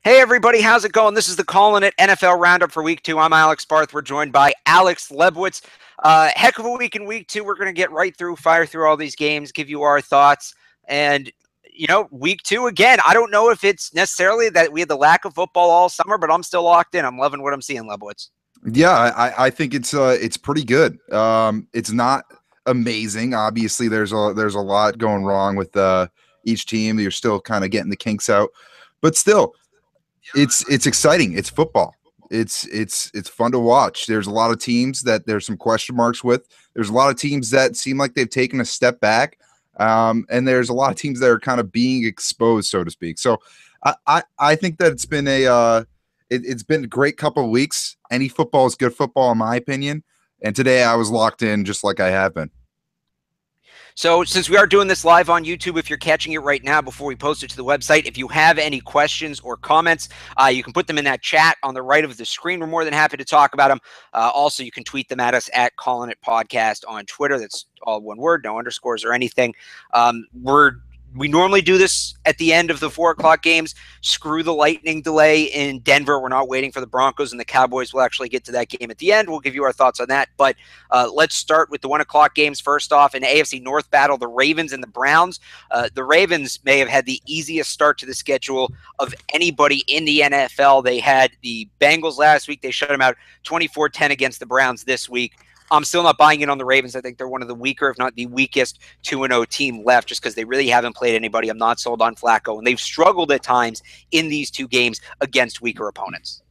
Hey everybody, how's it going? This is the Callin It NFL Roundup for Week 2. I'm Alex Barth. We're joined by Alex Lebowitz. Heck of a week in Week 2. We're going to get right through, fire through all these games, give you our thoughts. And, Week 2, again, I don't know if it's necessarily that we had the lack of football all summer, but I'm still locked in. I'm loving what I'm seeing, Lebowitz. Yeah, I think it's pretty good. It's not amazing. Obviously, there's a lot going wrong with each team. You're still kind of getting the kinks out, but still, it's exciting. It's football. It's fun to watch. There's a lot of teams that there's some question marks with. There's a lot of teams that seem like they've taken a step back, and there's a lot of teams that are kind of being exposed, so to speak. So, I think that it's been it's been a great couple of weeks. Any football is good football, in my opinion. And today I was locked in just like I have been. So since we are doing this live on YouTube, if you're catching it right now before we post it to the website, if you have any questions or comments, you can put them in that chat on the right of the screen. We're more than happy to talk about them. Also, you can tweet them at us at Callin It Podcast on Twitter. That's all one word, no underscores or anything. We normally do this at the end of the 4 o'clock games. Screw the lightning delay in Denver. We're not waiting for the Broncos and the Cowboys. We'll actually get to that game at the end. We'll give you our thoughts on that. But let's start with the 1 o'clock games. First off, an AFC North battle, the Ravens and the Browns. The Ravens may have had the easiest start to the schedule of anybody in the NFL. They had the Bengals last week. They shut them out 24-10 against the Browns this week. I'm still not buying in on the Ravens. I think they're one of the weaker, if not the weakest, 2-0 team left just because they really haven't played anybody. I'm not sold on Flacco, and they've struggled at times in these 2 games against weaker opponents.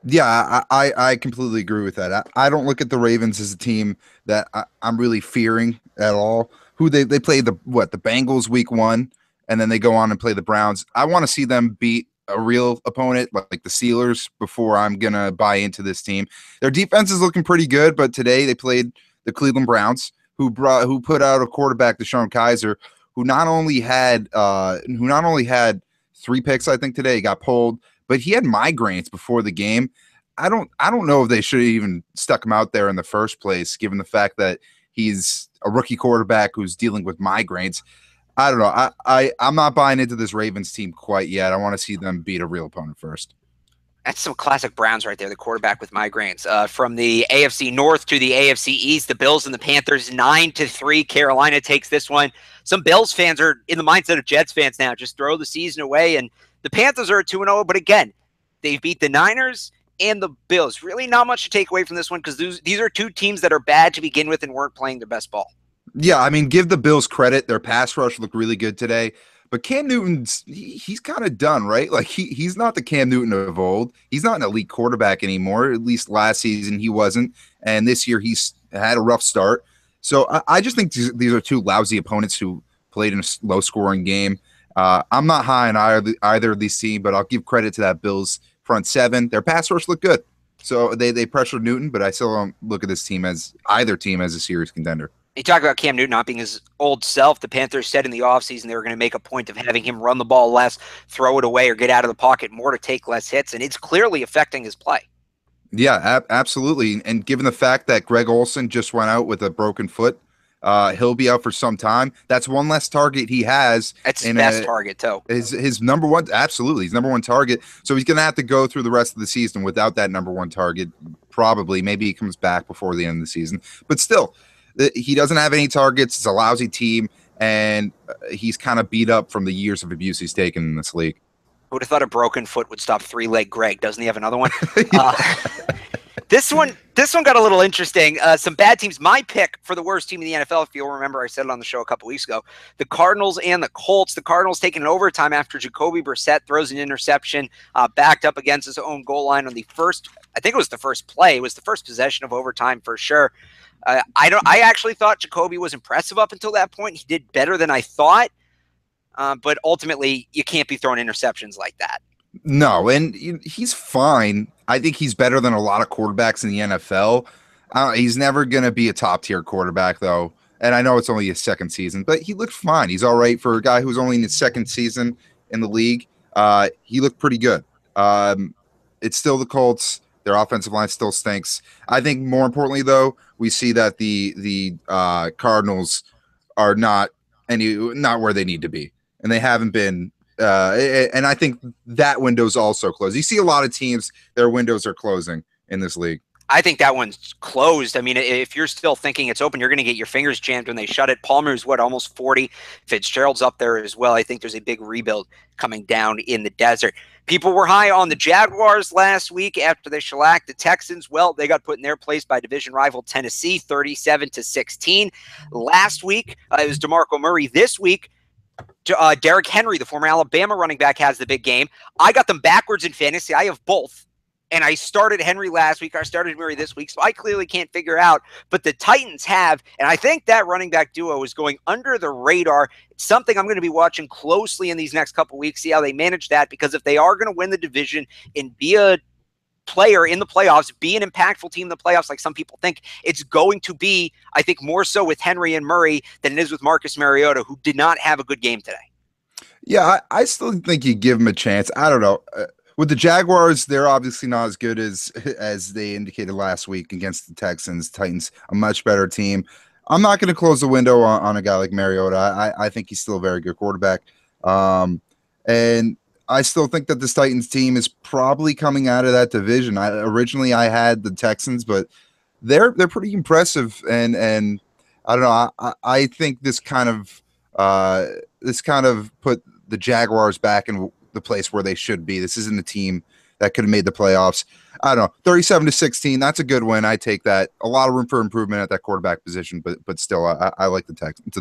Yeah, I completely agree with that. I don't look at the Ravens as a team that I'm really fearing at all. Who they played the Bengals week 1, and then they go on and play the Browns. I want to see them beat a real opponent like the Steelers before I'm gonna buy into this team. Their defense is looking pretty good, but today they played the Cleveland Browns, who put out a quarterback, DeShone Kizer, who not only had 3 picks, I think today, he got pulled, but he had migraines before the game. I don't know if they should have even stuck him out there in the first place, given the fact that he's a rookie quarterback who's dealing with migraines. I don't know. I'm not buying into this Ravens team quite yet. I want to see them beat a real opponent first. That's some classic Browns right there, the quarterback with migraines. From the AFC North to the AFC East, the Bills and the Panthers, 9-3. Carolina takes this one. Some Bills fans are in the mindset of Jets fans now. Just throw the season away. And the Panthers are 2-0, but again, they've beat the Niners and the Bills. Really not much to take away from this one because these are 2 teams that are bad to begin with and weren't playing their best ball. Yeah, I mean, give the Bills credit. Their pass rush looked really good today. But Cam Newton's he's kind of done, right? Like he's not the Cam Newton of old. He's not an elite quarterback anymore. At least last season he wasn't, and this year he's had a rough start. So I just think these are 2 lousy opponents who played in a low-scoring game. I'm not high on either of these teams, but I'll give credit to that Bills front 7. Their pass rush looked good, so they pressured Newton. But I still don't look at this team as either team as a serious contender. You talk about Cam Newton not being his old self. The Panthers said in the offseason they were going to make a point of having him run the ball less, throw it away, or get out of the pocket more to take less hits, and it's clearly affecting his play. Yeah, absolutely. And given the fact that Greg Olsen just went out with a broken foot, he'll be out for some time. That's one less target he has. That's his best target, too. His number one, absolutely, his number 1 target. So he's going to have to go through the rest of the season without that number 1 target, probably. Maybe he comes back before the end of the season. But still, he doesn't have any targets. It's a lousy team, and he's kind of beat up from the years of abuse he's taken in this league. Who would have thought a broken foot would stop 3-leg Greg? Doesn't he have another one? This one got a little interesting. Some bad teams. My pick for the worst team in the NFL, if you'll remember, I said it on the show a couple weeks ago, the Cardinals and the Colts. The Cardinals taking an overtime after Jacoby Brissett throws an interception, backed up against his own goal line on the first, I think it was the first play. It was the first possession of overtime for sure. I actually thought Jacoby was impressive up until that point. He did better than I thought, but ultimately you can't be throwing interceptions like that. No, and he's fine. I think he's better than a lot of quarterbacks in the NFL. He's never going to be a top-tier quarterback, though. And I know it's only his 2nd season, but he looked fine. He's all right for a guy who's only in his 2nd season in the league. He looked pretty good. It's still the Colts. Their offensive line still stinks. I think more importantly, though, we see that the Cardinals are not where they need to be, and they haven't been And I think that window's also closed. You see a lot of teams, their windows are closing in this league. I think that one's closed. I mean, if you're still thinking it's open, you're going to get your fingers jammed when they shut it. Palmer's what, almost 40. Fitzgerald's up there as well. I think there's a big rebuild coming down in the desert. People were high on the Jaguars last week after they shellacked the Texans. Well, they got put in their place by division rival Tennessee, 37-16. Last week, it was DeMarco Murray. This week, Derrick Henry, the former Alabama running back, has the big game. I got them backwards in fantasy. I have both. And I started Henry last week. I started Murray this week. So I clearly can't figure out. But the Titans have. And I think that running back duo is going under the radar. It's something I'm going to be watching closely in these next couple of weeks, see how they manage that. Because if they are going to win the division and be a player in the playoffs, be an impactful team in the playoffs like some people think, it's going to be, I think, more so with Henry and Murray than it is with Marcus Mariota, who did not have a good game today. Yeah, I still think you give him a chance. I don't know. With the Jaguars, they're obviously not as good as they indicated last week against the Texans. Titans, a much better team. I'm not going to close the window on a guy like Mariota. I think he's still a very good quarterback. And I still think that this Titans team is probably coming out of that division. Originally I had the Texans, but they're pretty impressive. And I don't know. I think this kind of put the Jaguars back in the place where they should be. This isn't a team that could have made the playoffs. I don't know, 37-16. That's a good win. I take that. A lot of room for improvement at that quarterback position, but still, I like the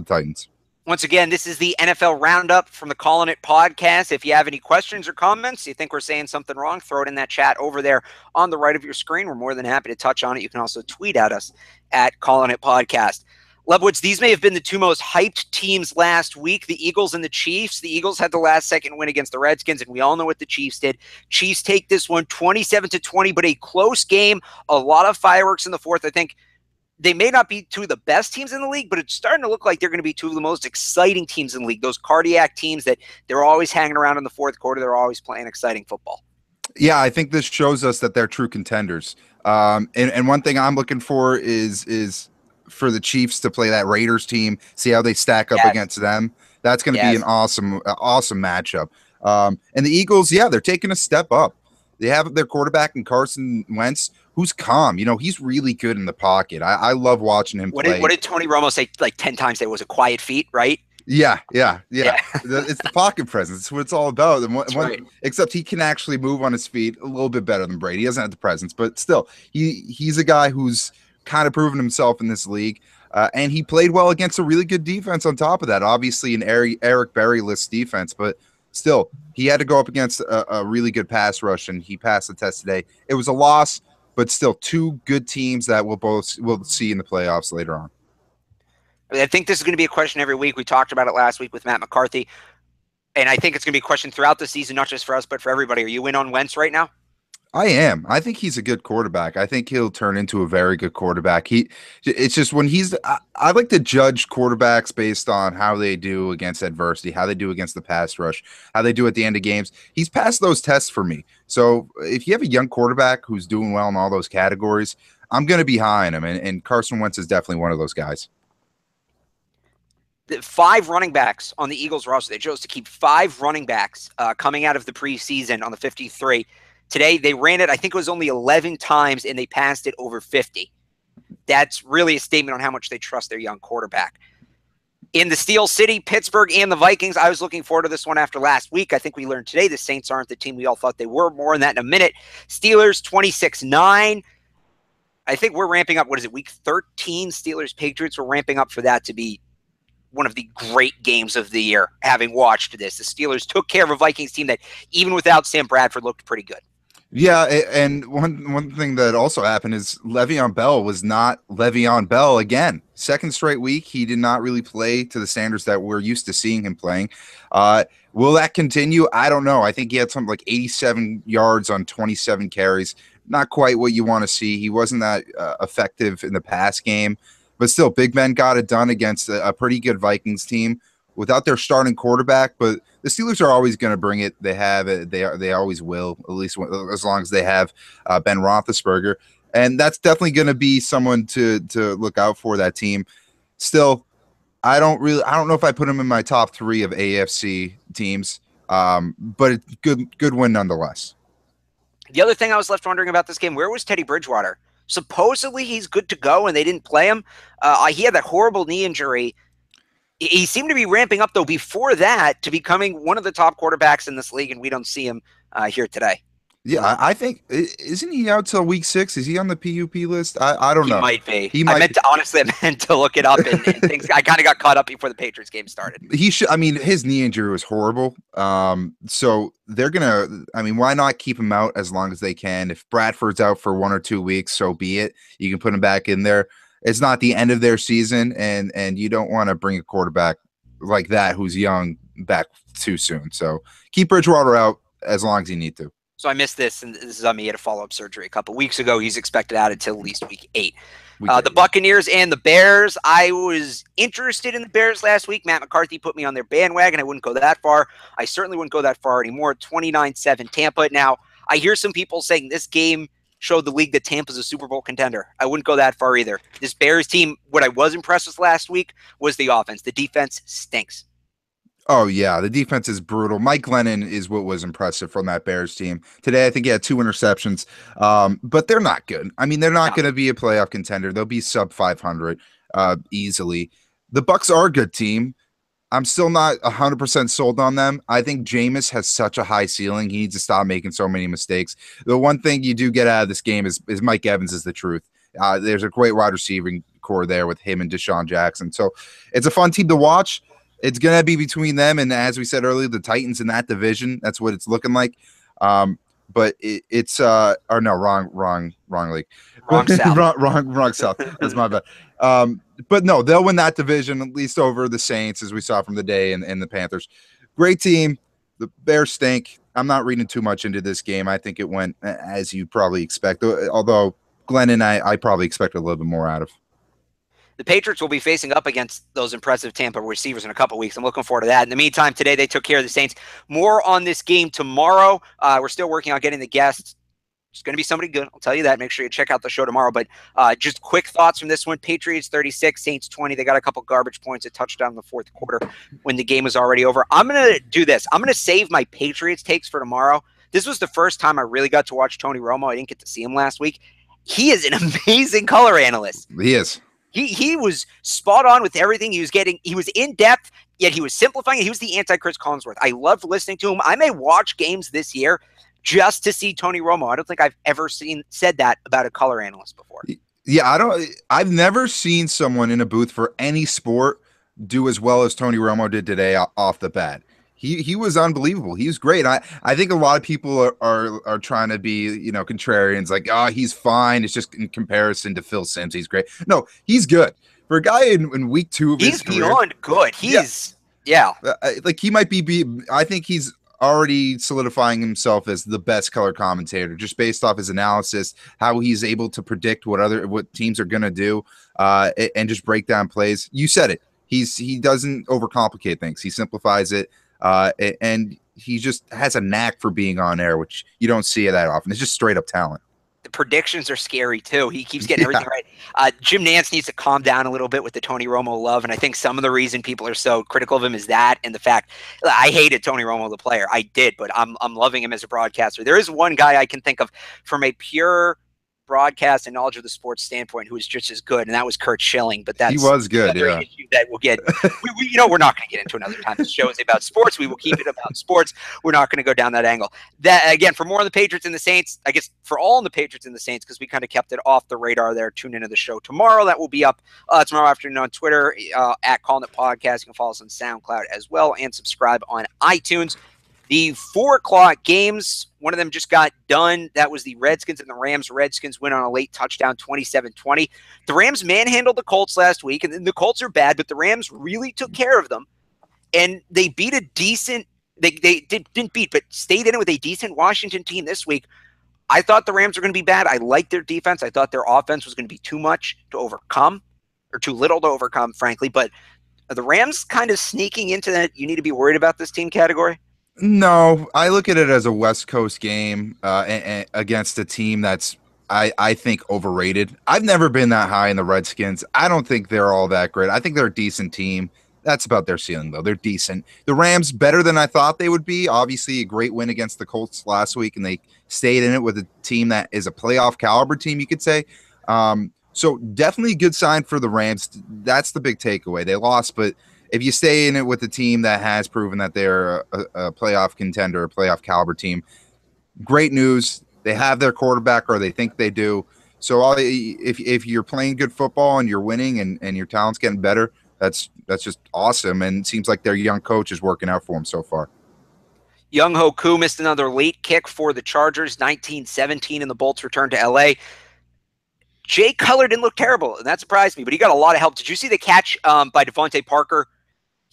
Titans. Once again, this is the NFL Roundup from the Callin It podcast. If you have any questions or comments, you think we're saying something wrong, throw it in that chat over there on the right of your screen. We're more than happy to touch on it. You can also tweet at us at Callin It Podcast. Lebwoods, these may have been the two most hyped teams last week, the Eagles and the Chiefs. The Eagles had the last second win against the Redskins, and we all know what the Chiefs did. Chiefs take this one 27-20, but a close game, a lot of fireworks in the fourth. I think they may not be two of the best teams in the league, but it's starting to look like they're going to be two of the most exciting teams in the league, those cardiac teams that they're always hanging around in the fourth quarter. They're always playing exciting football. Yeah, I think this shows us that they're true contenders. And one thing I'm looking for is for the Chiefs to play that Raiders team, see how they stack up against them. That's going to be an awesome matchup. And the Eagles, yeah, they're taking a step up. They have their quarterback in Carson Wentz, who's calm. You know, he's really good in the pocket. I love watching him play. What did Tony Romo say like 10 times? It was a quiet feet, right? Yeah. It's the pocket presence. It's what it's all about. Right. Except he can actually move on his feet a little bit better than Brady. He doesn't have the presence, but still, he's a guy who's kind of proven himself in this league. And he played well against a really good defense on top of that. Obviously, an Eric Berry-less defense, but still, he had to go up against a really good pass rush, and he passed the test today. It was a loss, but still two good teams that we'll see in the playoffs later on. I think this is going to be a question every week. We talked about it last week with Matt McCarthy, and I think it's going to be a question throughout the season, not just for us, but for everybody. Are you in on Wentz right now? I am. I think he's a good quarterback. I think he'll turn into a very good quarterback. It's just when I like to judge quarterbacks based on how they do against adversity, how they do against the pass rush, how they do at the end of games. He's passed those tests for me. So if you have a young quarterback who's doing well in all those categories, I'm going to be high on him. And Carson Wentz is definitely one of those guys. The 5 running backs on the Eagles roster. They chose to keep 5 running backs coming out of the preseason on the 53. Today, they ran it, I think it was only 11 times, and they passed it over 50. That's really a statement on how much they trust their young quarterback. In the Steel City, Pittsburgh and the Vikings, I was looking forward to this one after last week. I think we learned today the Saints aren't the team we all thought they were. More on that in a minute. Steelers 26-9. I think we're ramping up, week 13? Steelers-Patriots, we're ramping up for that to be one of the great games of the year, having watched this. The Steelers took care of a Vikings team that, even without Sam Bradford, looked pretty good. Yeah, and one thing that also happened is Le'Veon Bell was not Le'Veon Bell again. Second straight week, he did not really play to the standards that we're used to seeing him playing. Will that continue? I don't know. I think he had something like 87 yards on 27 carries. Not quite what you want to see. He wasn't that effective in the pass game, but still, Big Ben got it done against a pretty good Vikings team without their starting quarterback. But the Steelers are always going to bring it. They have it. They always will, at least as long as they have Ben Roethlisberger. And that's definitely going to be someone to look out for, that team. Still, I don't know if I put him in my top 3 of AFC teams. But it's good win nonetheless. The other thing I was left wondering about this game, where was Teddy Bridgewater? Supposedly he's good to go, and they didn't play him. He had that horrible knee injury. He seemed to be ramping up, though, before that to becoming one of the top quarterbacks in this league, and we don't see him here today. Yeah, I think isn't he out till week 6? Is he on the PUP list? I don't He know. might be. He might. Honestly, I meant to look it up, and things. I kind of got caught up before the Patriots game started. He should. I mean, his knee injury was horrible. So they're gonna. I mean, why not keep him out as long as they can? If Bradford's out for 1 or 2 weeks, so be it. You can put him back in there. It's not the end of their season, and you don't want to bring a quarterback like that who's young back too soon. So keep Bridgewater out as long as you need to. So I missed this, and this is on me. He had a follow-up surgery a couple weeks ago. He's expected out until at least week 8. The Buccaneers and the Bears. I was interested in the Bears last week. Matt McCarthy put me on their bandwagon. I wouldn't go that far. I certainly wouldn't go that far anymore. 29-7 Tampa. Now, I hear some people saying this game showed the league that Tampa's a Super Bowl contender. I wouldn't go that far either. This Bears team, what I was impressed with last week was the offense. The defense stinks. Oh, yeah. The defense is brutal. Mike Glennon is what was impressive from that Bears team. Today, I think he had 2 interceptions, but they're not good. I mean, they're not going to be a playoff contender. They'll be sub 500 easily. The Bucks are a good team. I'm still not 100% sold on them. I think Jameis has such a high ceiling. He needs to stop making so many mistakes. The one thing you do get out of this game is Mike Evans is the truth. There's a great wide receiving core there with him and Deshaun Jackson. So it's a fun team to watch. It's going to be between them and, as we said earlier, the Titans in that division. That's what it's looking like. But it's or no, wrong league. Wrong South. wrong South. That's my bad. But no, they'll win that division, at least over the Saints, as we saw from the day, and the Panthers. Great team. The Bears stink. I'm not reading too much into this game. I think it went as you probably expect, although Glenn and I probably expect a little bit more out of. The Patriots will be facing up against those impressive Tampa receivers in a couple weeks. I'm looking forward to that. In the meantime, today they took care of the Saints. More on this game tomorrow. We're still working on getting the guests. It's going to be somebody good. I'll tell you that. Make sure you check out the show tomorrow. But just quick thoughts from this one. Patriots 36, Saints 20. They got a couple garbage points, a touchdown in the fourth quarter when the game was already over. I'm going to do this. I'm going to save my Patriots takes for tomorrow. This was the first time I really got to watch Tony Romo. I didn't get to see him last week. He is an amazing color analyst. He is. He was spot on with everything he was getting. He was in depth, yet he was simplifying it. He was the anti-Chris Collinsworth. I loved listening to him. I may watch games this year just to see Tony Romo. I don't think I've ever said that about a color analyst before. Yeah, I've never seen someone in a booth for any sport do as well as Tony Romo did today off the bat. He was unbelievable. He was great. I think a lot of people are trying to be, contrarians, like, oh, he's fine. It's just in comparison to Phil Simms, he's great. No, he's good. For a guy in week 2 of his career, beyond good. He's like he might be I think he's already solidifying himself as the best color commentator just based off his analysis, how he's able to predict what teams are going to do, and just break down plays. You said it. He doesn't overcomplicate things. He simplifies it. And he just has a knack for being on air, which you don't see that often. It's just straight up talent. The predictions are scary too. He keeps getting everything right. Jim Nantz needs to calm down a little bit with the Tony Romo love, and I think some of the reason people are so critical of him is that, and the fact I hated Tony Romo the player. I did, but I'm loving him as a broadcaster. There is one guy I can think of from a pure broadcast and knowledge of the sports standpoint who was just as good, and that was Kurt Schilling. But he was good. Yeah, issue that we'll get. We're not going to get into another time. This show is about sports. We will keep it about sports. We're not going to go down that angle. That again, for more on the Patriots and the Saints, I guess for all on the Patriots and the Saints, because we kind of kept it off the radar there. Tune into the show tomorrow. That will be up tomorrow afternoon on Twitter at Callin Podcast. You can follow us on SoundCloud as well and subscribe on iTunes. The 4 o'clock games, one of them just got done. That was the Redskins and the Rams. Redskins win on a late touchdown, 27-20. The Rams manhandled the Colts last week, and the Colts are bad, but the Rams really took care of them. And they beat a decent – they didn't beat, but stayed in it with a decent Washington team this week. I thought the Rams were going to be bad. I liked their defense. I thought their offense was going to be too much to overcome, or too little to overcome, frankly. But are the Rams kind of sneaking into that you need to be worried about this team category? No, I look at it as a West Coast game against a team that's, I think, overrated. I've never been that high in the Redskins. I don't think they're all that great. I think they're a decent team. That's about their ceiling, though. They're decent. The Rams better than I thought they would be. Obviously, a great win against the Colts last week, and they stayed in it with a team that is a playoff caliber team, you could say. So definitely a good sign for the Rams. That's the big takeaway. They lost, but if you stay in it with a team that has proven that they're a playoff contender, a playoff caliber team, great news. They have their quarterback, or they think they do. So if you're playing good football and you're winning and your talent's getting better, that's just awesome. And it seems like their young coach is working out for them so far. Young Ho Koo missed another late kick for the Chargers, 19-17, and the Bolts returned to LA. Jay Cutler didn't look terrible, and that surprised me, but he got a lot of help. Did you see the catch by Devontae Parker?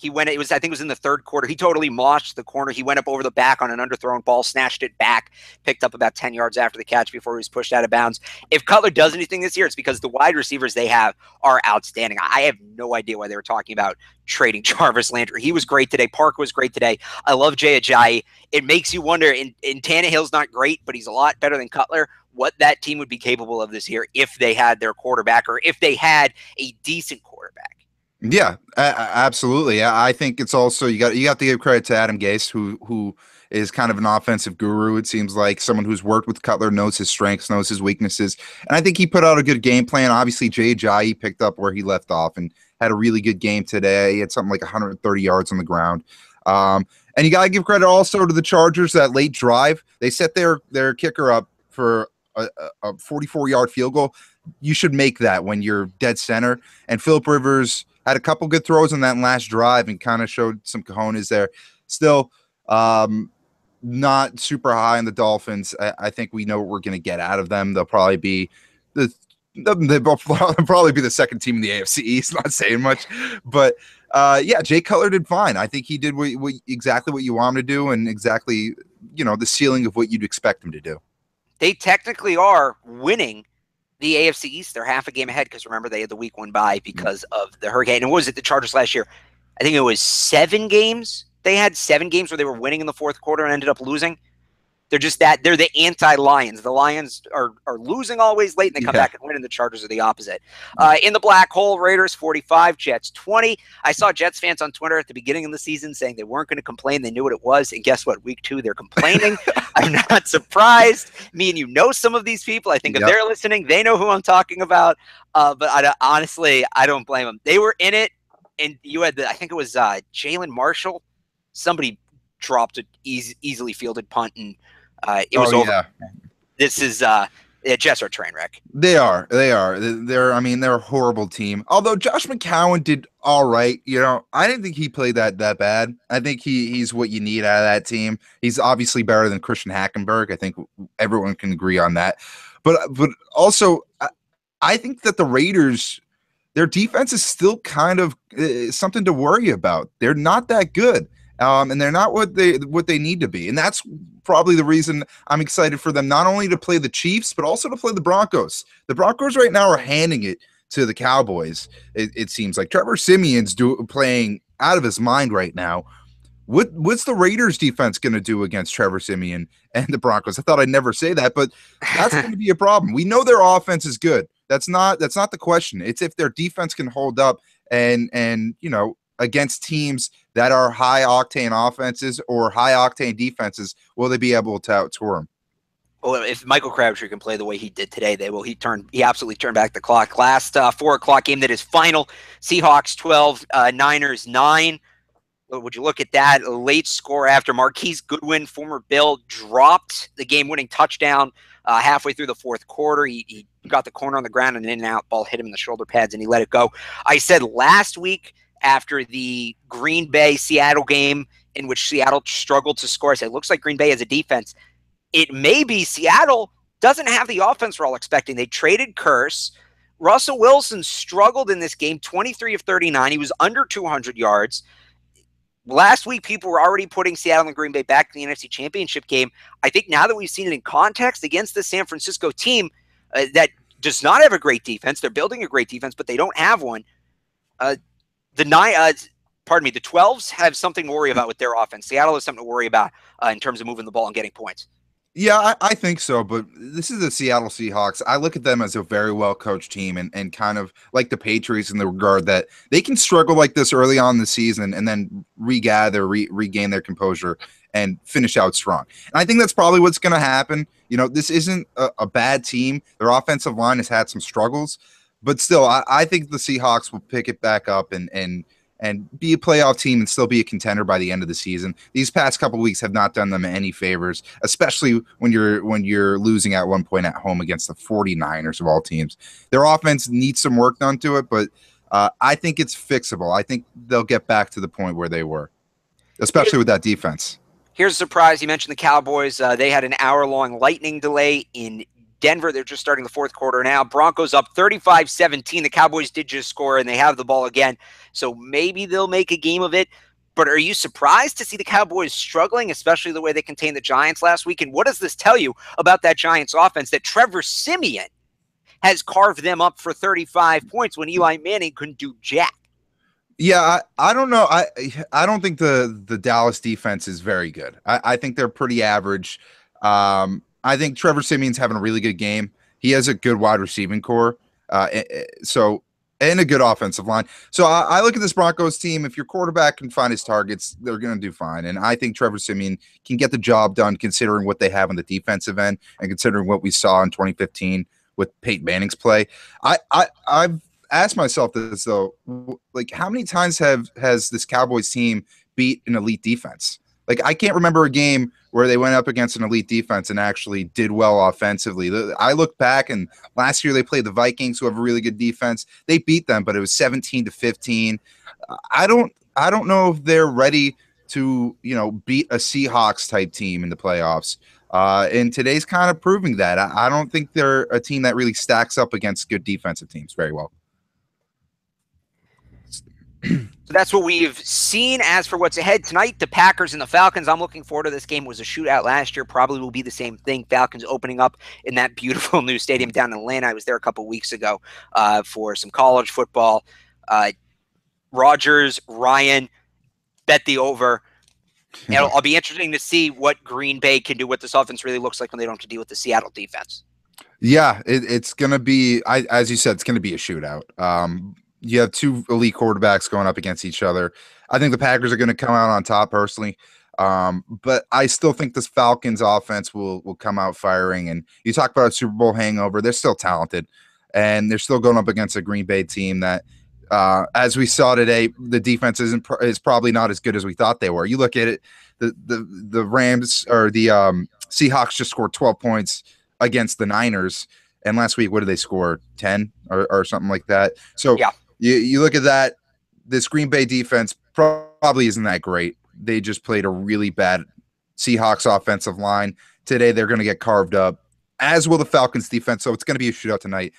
I think it was in the third quarter. He totally moshed the corner. He went up over the back on an underthrown ball, snatched it back, picked up about 10 yards after the catch before he was pushed out of bounds. If Cutler does anything this year, it's because the wide receivers they have are outstanding. I have no idea why they were talking about trading Jarvis Landry. He was great today. Parker was great today. I love Jay Ajayi. It makes you wonder, and Tannehill's not great, but he's a lot better than Cutler, what that team would be capable of this year if they had their quarterback, or if they had a decent quarterback. Yeah, absolutely. I think it's also you got to give credit to Adam Gase, who is kind of an offensive guru. It seems like someone who's worked with Cutler, knows his strengths, knows his weaknesses, and I think he put out a good game plan. Obviously, Jay Ajayi picked up where he left off and had a really good game today. He had something like 130 yards on the ground. And you got to give credit also to the Chargers, that late drive. They set their kicker up for a 44-yard field goal. You should make that when you're dead center. And Philip Rivers had a couple good throws on that last drive and kind of showed some cojones there. Still, not super high on the Dolphins. I think we know what we're going to get out of them. They'll probably be they'll probably be the second team in the AFC East. Not saying much, but yeah, Jay Cutler did fine. I think he did exactly what you want him to do, and exactly the ceiling of what you'd expect him to do. They technically are winning the AFC East. They're half a game ahead because remember they had the week 1 bye because of the hurricane. And what was it, the Chargers last year? I think it was 7 games. They had 7 games where they were winning in the fourth quarter and ended up losing. They're just that. They're the anti-Lions. The Lions are losing always late, and they come back and win, and the Chargers are the opposite. In the black hole, Raiders 45, Jets 20. I saw Jets fans on Twitter at the beginning of the season saying they weren't going to complain. They knew what it was, and guess what? Week 2, they're complaining. I'm not surprised. Me and you know some of these people. I think if they're listening, they know who I'm talking about. But honestly, I don't blame them. They were in it, and you had I think it was Jalen Marshall. Somebody dropped an easily fielded punt, and it was over. Yeah. This is Jets are a train wreck. They are. They're a horrible team. Although Josh McCown did all right. I didn't think he played that bad. I think he's what you need out of that team. He's obviously better than Christian Hackenberg. I think everyone can agree on that. But also, I think that the Raiders, their defense is still kind of something to worry about. They're not that good. And they're not what they need to be. And that's probably the reason I'm excited for them, not only to play the Chiefs, but also to play the Broncos. The Broncos right now are handing it to the Cowboys. It seems like Trevor Siemian's playing out of his mind right now. What's the Raiders defense going to do against Trevor Siemian and the Broncos? I thought I'd never say that, but that's going to be a problem. We know their offense is good. That's not the question. It's if their defense can hold up and against teams that are high octane offenses or high octane defenses, will they be able to outscore them? Well, if Michael Crabtree can play the way he did today, they will. He absolutely turned back the clock. Last 4:00 game that is final. Seahawks 12, Niners 9. Would you look at that? A late score after Marquise Goodwin, former Bill, dropped the game-winning touchdown halfway through the fourth quarter. He got the corner on the ground, and an in-and-out ball hit him in the shoulder pads, and he let it go. I said last week, after the Green Bay-Seattle game in which Seattle struggled to score, I said, it looks like Green Bay has a defense. It may be Seattle doesn't have the offense we're all expecting. They traded Curse. Russell Wilson struggled in this game, 23 of 39. He was under 200 yards. Last week, people were already putting Seattle and Green Bay back in the NFC Championship game. I think now that we've seen it in context against the San Francisco team that does not have a great defense, they're building a great defense, but they don't have one. The 12s have something to worry about with their offense. Seattle has something to worry about in terms of moving the ball and getting points. Yeah, I think so, but this is the Seattle Seahawks. I look at them as a very well coached team and kind of like the Patriots in the regard that they can struggle like this early on in the season and then regather, regain their composure and finish out strong. And I think that's probably what's going to happen. You know, this isn't a bad team. Their offensive line has had some struggles, but still, I think the Seahawks will pick it back up and be a playoff team and still be a contender by the end of the season. These past couple weeks have not done them any favors, especially when you're losing at one point at home against the 49ers of all teams. Their offense needs some work done to it, but I think it's fixable. I think they'll get back to the point where they were, Here, especially with that defense. Here's a surprise. You mentioned the Cowboys. They had an hour-long lightning delay in Denver. They're just starting the fourth quarter now. Broncos up 35-17. The Cowboys did just score, and they have the ball again. So maybe they'll make a game of it. But are you surprised to see the Cowboys struggling, especially the way they contained the Giants last week? And what does this tell you about that Giants offense, that Trevor Siemian has carved them up for 35 points when Eli Manning couldn't do jack? Yeah, I don't know. I don't think the Dallas defense is very good. I think they're pretty average. I think Trevor Simeon's having a really good game. He has a good wide receiving core. So and a good offensive line. So I look at this Broncos team. If your quarterback can find his targets, they're going to do fine. And I think Trevor Simeon can get the job done, considering what they have on the defensive end and considering what we saw in 2015 with Peyton Manning's play. I've ask myself this though, like how many times has this Cowboys team beat an elite defense? Like I can't remember a game where they went up against an elite defense and actually did well offensively. I look back and last year they played the Vikings, who have a really good defense. They beat them, but it was 17-15. I don't know if they're ready to beat a Seahawks type team in the playoffs. And today's kind of proving that. I don't think they're a team that really stacks up against good defensive teams very well. So that's what we've seen. As for what's ahead tonight, the Packers and the Falcons, I'm looking forward to this game. It was a shootout last year, probably will be the same thing. Falcons opening up in that beautiful new stadium down in Atlanta. I was there a couple weeks ago for some college football. Rodgers, Ryan, bet the over. I'll be interesting to see what Green Bay can do, what this offense really looks like when they don't have to deal with the Seattle defense. Yeah, it's going to be, as you said, it's going to be a shootout. You have two elite quarterbacks going up against each other. I think the Packers are going to come out on top personally. But I still think this Falcons offense will come out firing. And you talk about a Super Bowl hangover, they're still talented. And they're still going up against a Green Bay team that, as we saw today, the defense is probably not as good as we thought they were. You look at it, the Rams or the Seahawks just scored 12 points against the Niners. And last week, what did they score? 10 or something like that. So Yeah. you look at that, this Green Bay defense probably isn't that great. They just played a really bad Seahawks offensive line. Today, they're going to get carved up, as will the Falcons defense. So it's going to be a shootout tonight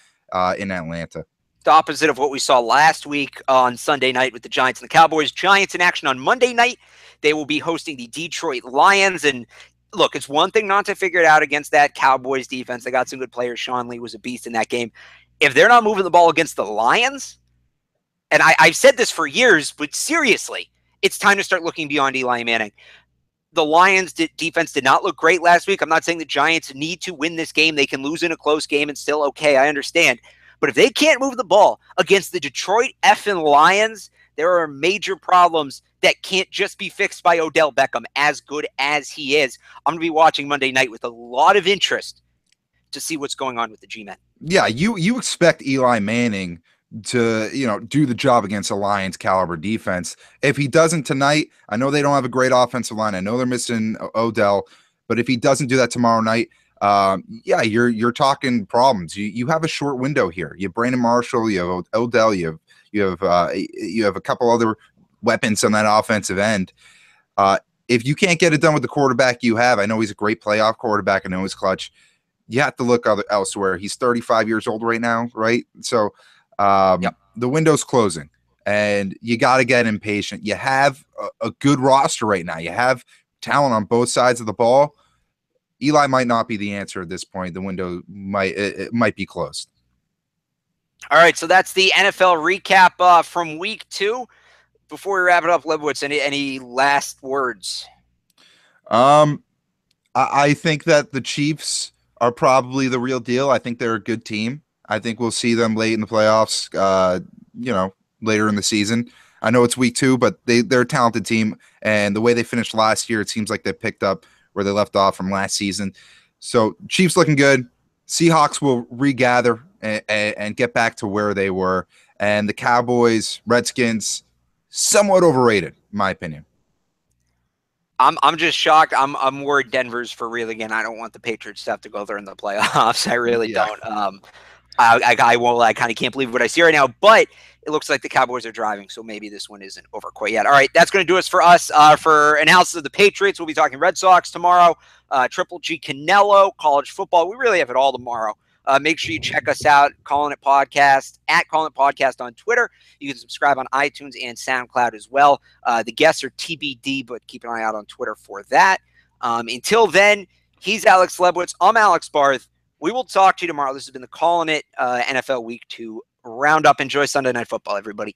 in Atlanta. The opposite of what we saw last week on Sunday night with the Giants and the Cowboys. Giants in action on Monday night. They will be hosting the Detroit Lions. And look, it's one thing not to figure it out against that Cowboys defense. They got some good players. Sean Lee was a beast in that game. If they're not moving the ball against the Lions, and I've said this for years, but seriously, it's time to start looking beyond Eli Manning. The Lions defense did not look great last week. I'm not saying the Giants need to win this game. They can lose in a close game and still okay. I understand. But if they can't move the ball against the Detroit effing Lions, there are major problems that can't just be fixed by Odell Beckham, as good as he is. I'm going to be watching Monday night with a lot of interest to see what's going on with the G-Men. Yeah, you expect Eli Manning to do the job against a Lions caliber defense. If he doesn't tonight, I know they don't have a great offensive line. I know they're missing Odell, but if he doesn't do that tomorrow night, yeah, you're talking problems. You have a short window here. You have Brandon Marshall, you have Odell, you have a couple other weapons on that offensive end. If you can't get it done with the quarterback you have, I know he's a great playoff quarterback. I know he's clutch. You have to look elsewhere. He's 35 years old right now, right? So Yep. the window's closing, and you got to get impatient. You have a good roster right now. You have talent on both sides of the ball. Eli might not be the answer at this point. The window might be closed. All right, so that's the NFL recap from week 2. Before we wrap it up, Lebowitz, any last words? I think that the Chiefs are probably the real deal. I think they're a good team. I think we'll see them late in the playoffs. You know, later in the season. I know it's week 2, but they're a talented team, and the way they finished last year, it seems like they picked up where they left off from last season. So Chiefs looking good. Seahawks will regather and get back to where they were, and the Cowboys, Redskins, somewhat overrated, in my opinion. I'm just shocked. I'm worried Denver's for real again. I don't want the Patriots stuff to go there in the playoffs. I really Yeah. don't. I won't. I kind of can't believe what I see right now. But it looks like the Cowboys are driving, so maybe this one isn't over quite yet. All right, that's going to do us for us for analysis of the Patriots. We'll be talking Red Sox tomorrow. Triple G Canelo, college football. We really have it all tomorrow. Make sure you check us out, Callin It Podcast, at Callin It Podcast on Twitter. You can subscribe on iTunes and SoundCloud as well. The guests are TBD, but keep an eye out on Twitter for that. Until then, he's Alex Lebowitz. I'm Alex Barth. We will talk to you tomorrow. This has been the Callin It NFL Week 2 Roundup. Enjoy Sunday Night Football, everybody.